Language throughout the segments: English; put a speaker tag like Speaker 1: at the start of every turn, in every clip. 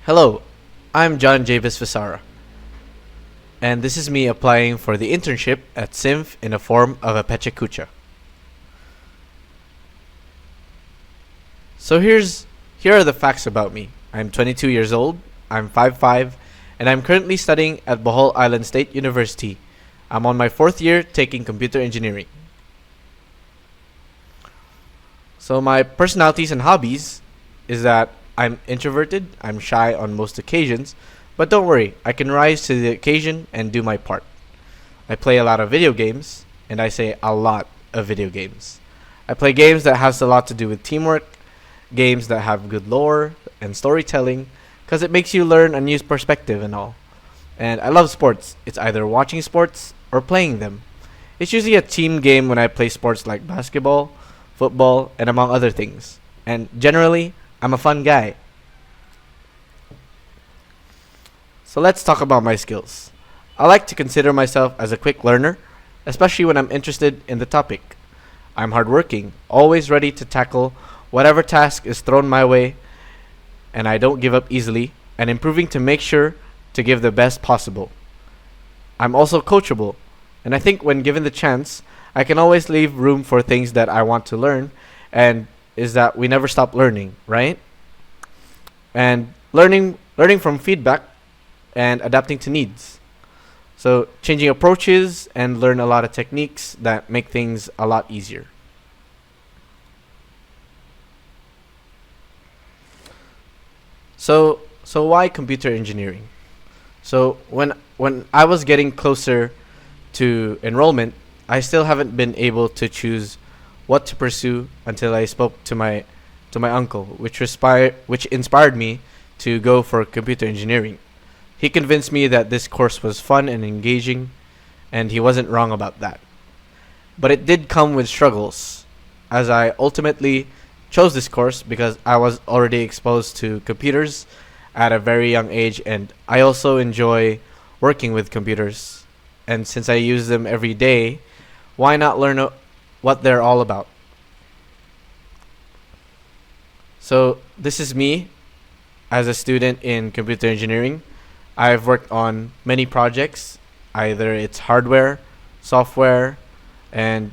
Speaker 1: Hello, I'm Jabez Visarra, and this is me applying for the internship at Symph in the form of a Pecha Kucha. So here are the facts about me. I'm 22 years old, I'm 5'5", and I'm currently studying at Bohol Island State University. I'm on my 4th year taking computer engineering. So my personalities and hobbies is that I'm introverted, I'm shy on most occasions, but don't worry, I can rise to the occasion and do my part. I play a lot of video games, and I say a lot of video games. I play games that has a lot to do with teamwork, games that have good lore and storytelling, because it makes you learn a new perspective and all. And I love sports. It's either watching sports or playing them. It's usually a team game when I play sports like basketball, football, and among other things. And generally, I'm a fun guy. So let's talk about my skills. I like to consider myself as a quick learner, especially when I'm interested in the topic. I'm hardworking, always ready to tackle whatever task is thrown my way, and I don't give up easily, and improving to make sure to give the best possible. I'm also coachable, and I think when given the chance, I can always leave room for things that I want to learn, and is that we never stop learning, right? And learning from feedback and adapting to needs. So changing approaches and learn a lot of techniques that make things a lot easier. So why computer engineering? So when I was getting closer to enrollment, I still haven't been able to choose what to pursue until I spoke to my uncle, which inspired me to go for computer engineering. He convinced me that this course was fun and engaging, and he wasn't wrong about that. But it did come with struggles, as I ultimately chose this course because I was already exposed to computers at a very young age, and I also enjoy working with computers. And since I use them every day, why not learn what they're all about? So this is me as a student in computer engineering. I've worked on many projects, either it's hardware, software, and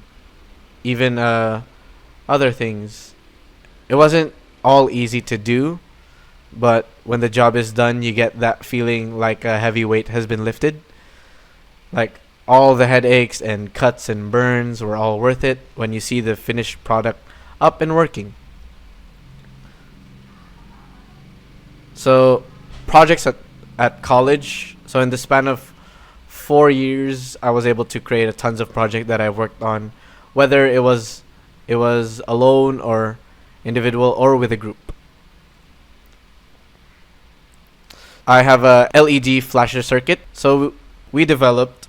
Speaker 1: even other things. It wasn't all easy to do, but when the job is done, you get that feeling like a heavy weight has been lifted. Like all the headaches and cuts and burns were all worth it when you see the finished product up and working. So projects at college. So in the span of 4 years, I was able to create a tons of projects that I've worked on, whether it was alone or individual or with a group. I have a LED flasher circuit. So we developed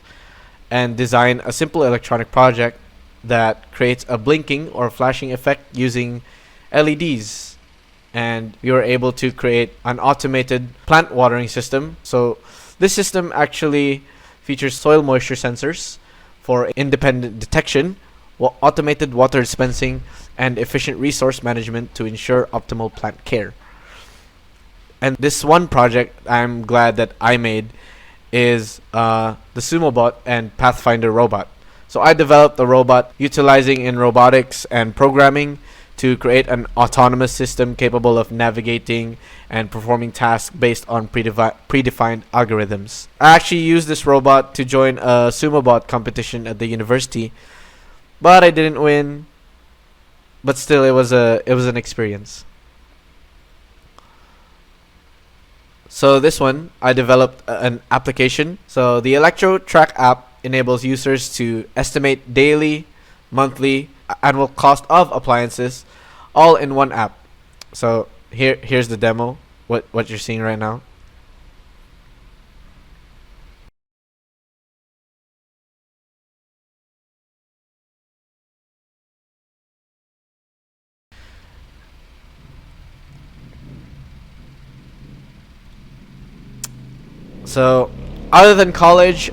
Speaker 1: and designed a simple electronic project that creates a blinking or flashing effect using LEDs. And we were able to create an automated plant watering system. So this system actually features soil moisture sensors for independent detection, automated water dispensing, and efficient resource management to ensure optimal plant care. And this one project I'm glad that I made is the SumoBot and Pathfinder robot. So I developed a robot utilizing in robotics and programming to create an autonomous system capable of navigating and performing tasks based on predefined algorithms. I actually used this robot to join a SumoBot competition at the university, but I didn't win. But still, it was an experience. So this one, I developed an application. So the Electro Track app enables users to estimate daily, monthly, annual cost of appliances all in one app. So here's the demo, what you're seeing right now. So other than college,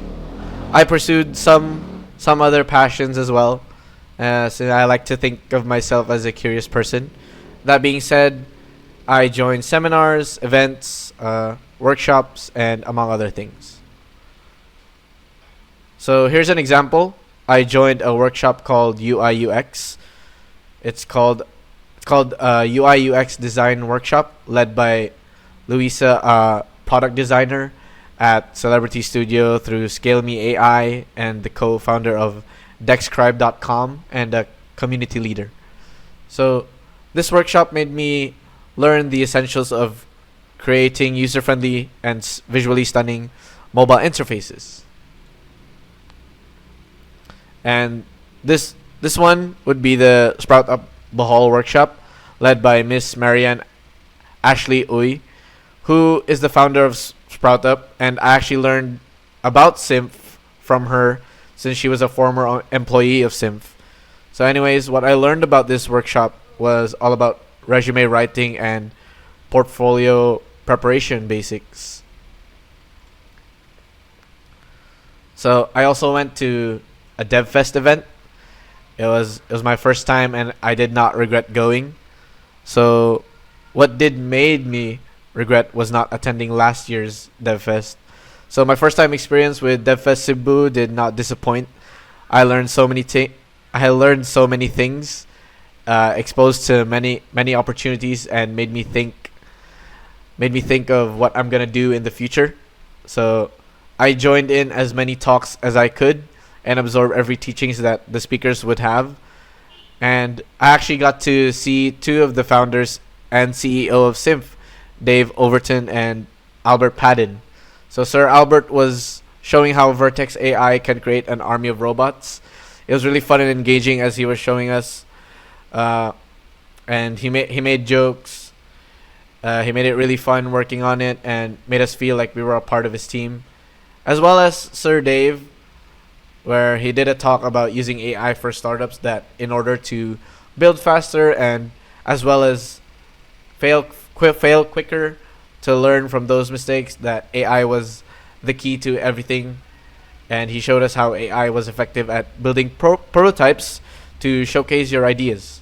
Speaker 1: I pursued some other passions as well. So I like to think of myself as a curious person. That being said, I joined seminars, events, workshops, and among other things. So here's an example. I joined a workshop called UI UX. It's called UI UX Design Workshop, led by Luisa, a product designer at Celebrity Studio through Scale Me AI, and the co-founder of Dexcribe.com and a community leader. So this workshop made me learn the essentials of creating user-friendly and visually stunning mobile interfaces. And this one would be the Sprout Up Bohol workshop, led by Miss Marianne Ashley Uy, who is the founder of Sprout Up, and I actually learned about Symph from her since she was a former employee of Symph. So anyways, what I learned about this workshop was all about resume writing and portfolio preparation basics. So I also went to a DevFest event. It was my first time, and I did not regret going. So what did made me regret was not attending last year's DevFest. So my first time experience with DevFest Cebu did not disappoint. I learned so many things, exposed to many opportunities, and made me think of what I'm gonna do in the future. So I joined in as many talks as I could and absorb every teachings that the speakers would have. And I actually got to see two of the founders and CEO of Symph, Dave Overton and Albert Padden. So Sir Albert was showing how Vertex AI can create an army of robots. It was really fun and engaging as he was showing us, and he made jokes. He made it really fun working on it and made us feel like we were a part of his team, as well as Sir Dave, where he did a talk about using AI for startups that in order to build faster and as well as fail quicker, to learn from those mistakes, that AI was the key to everything. And he showed us how AI was effective at building prototypes to showcase your ideas.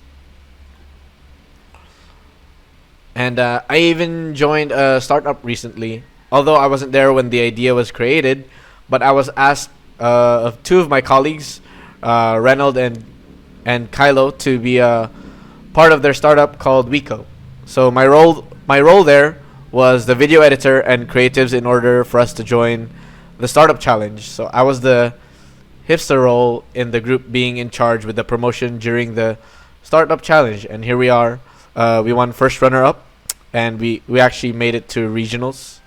Speaker 1: And I even joined a startup recently, although I wasn't there when the idea was created, but I was asked of two of my colleagues, Reynold and Kylo, to be a part of their startup called Wico. So my role there was the video editor and creatives in order for us to join the startup challenge. So I was the hipster role in the group, being in charge with the promotion during the startup challenge. And here we are. We won first runner up, and we actually made it to regionals.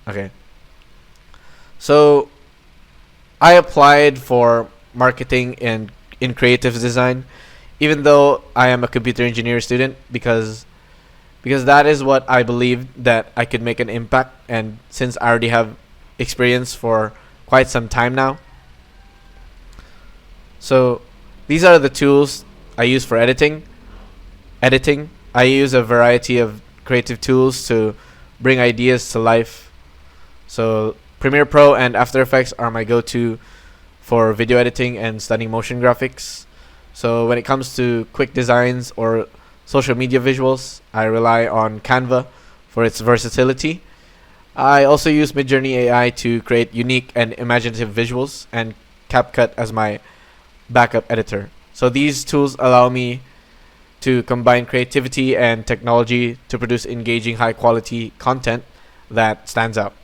Speaker 1: Okay. So I applied for marketing and in creative design, even though I am a computer engineer student, because that is what I believed that I could make an impact, and since I already have experience for quite some time now. So these are the tools I use for editing. I use a variety of creative tools to bring ideas to life. So Premiere Pro and After Effects are my go-to for video editing and stunning motion graphics. So when it comes to quick designs or social media visuals, I rely on Canva for its versatility. I also use Midjourney AI to create unique and imaginative visuals, and CapCut as my backup editor. So these tools allow me to combine creativity and technology to produce engaging, high-quality content that stands out.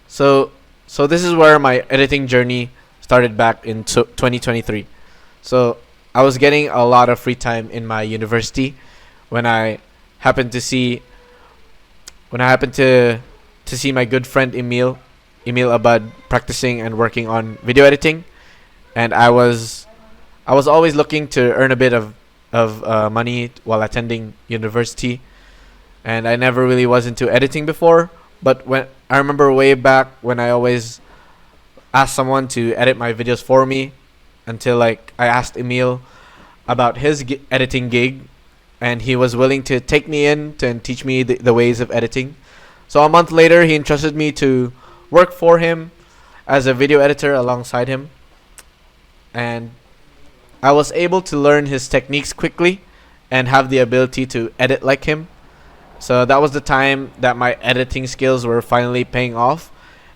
Speaker 1: So this is where my editing journey started back in 2023. So I was getting a lot of free time in my university when I happened to see my good friend Emil Abad practicing and working on video editing, and I was always looking to earn a bit of money while attending university, and I never really was into editing before. But when I remember way back when I always asked someone to edit my videos for me, until like I asked Emil about his editing gig, and he was willing to take me in and teach me the ways of editing. So a month later, he entrusted me to work for him as a video editor alongside him, and I was able to learn his techniques quickly and have the ability to edit like him. So that was the time that my editing skills were finally paying off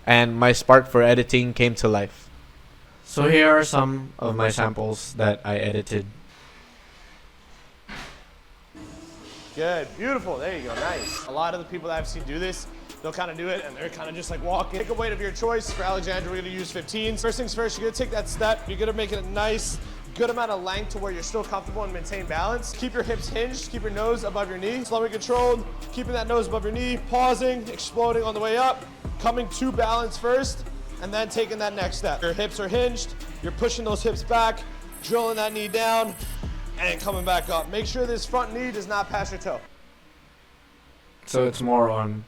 Speaker 1: and my spark for editing came to life. So here are some of my samples that I edited.
Speaker 2: Good, beautiful, there you go, nice. A lot of the people that I've seen do this, they'll kind of do it and they're kind of just like walking. Take a weight of your choice. For Alexander, we're gonna use 15. First things first, you're gonna take that step. You're gonna make it a nice, good amount of length to where you're still comfortable and maintain balance. Keep your hips hinged, keep your nose above your knee. Slow and controlled, keeping that nose above your knee, pausing, exploding on the way up, coming to balance first, and then taking that next step. Your hips are hinged, you're pushing those hips back, drilling that knee down, and coming back up. Make sure this front knee does not pass your toe.
Speaker 1: So it's more on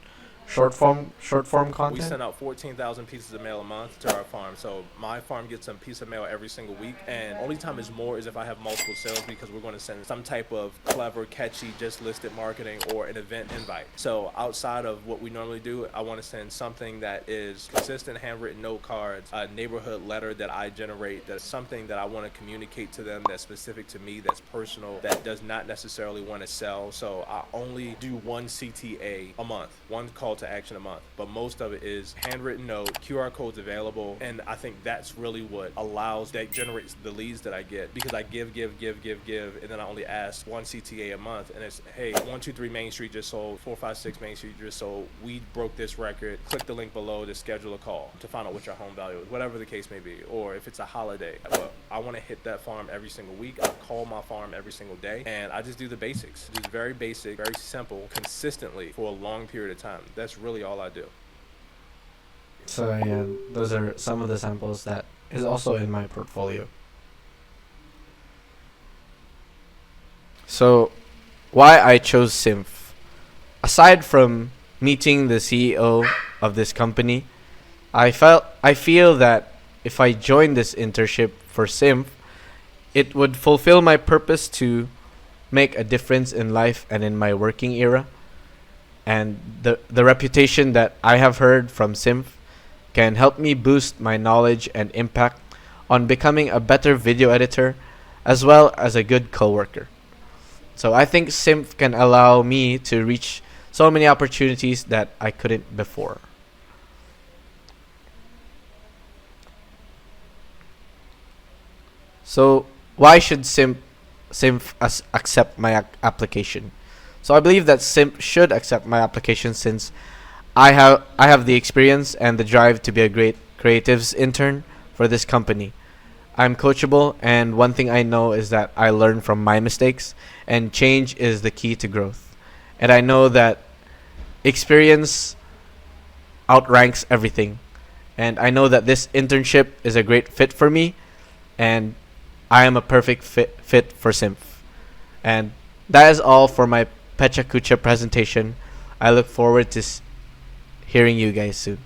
Speaker 1: short form content?
Speaker 3: We send out 14,000 pieces of mail a month to our farm. So my farm gets a piece of mail every single week. And only time is more is if I have multiple sales, because we're going to send some type of clever, catchy, just listed marketing or an event invite. So outside of what we normally do, I want to send something that is consistent, handwritten note cards, a neighborhood letter that I generate, that's something that I want to communicate to them that's specific to me, that's personal, that does not necessarily want to sell. So I only do one CTA a month, one call to action a month, but most of it is handwritten note, QR codes available, and I think that's really what generates the leads that I get, because I give, and then I only ask one CTA a month, and it's, hey, 123 Main Street just sold, 456 Main Street just sold, we broke this record, click the link below to schedule a call to find out what your home value is, whatever the case may be, or if it's a holiday. But I want to hit that farm every single week. I call my farm every single day, and I just do the basics, just very basic, very simple, consistently for a long period of time. That's really all I do.
Speaker 1: So yeah, those are some of the samples that is also in my portfolio. So why I chose Symph. Aside from meeting the CEO of this company, I feel that if I joined this internship for Symph, it would fulfill my purpose to make a difference in life and in my working era. And the reputation that I have heard from Symph can help me boost my knowledge and impact on becoming a better video editor as well as a good coworker. So I think Symph can allow me to reach so many opportunities that I couldn't before. So why should Symph accept my application? So I believe that Symph should accept my application since I have the experience and the drive to be a great creatives intern for this company. I'm coachable, and one thing I know is that I learn from my mistakes, and change is the key to growth. And I know that experience outranks everything. And I know that this internship is a great fit for me, and I am a perfect fit for Symph. And that is all for my Pecha Kucha presentation. I look forward to hearing you guys soon.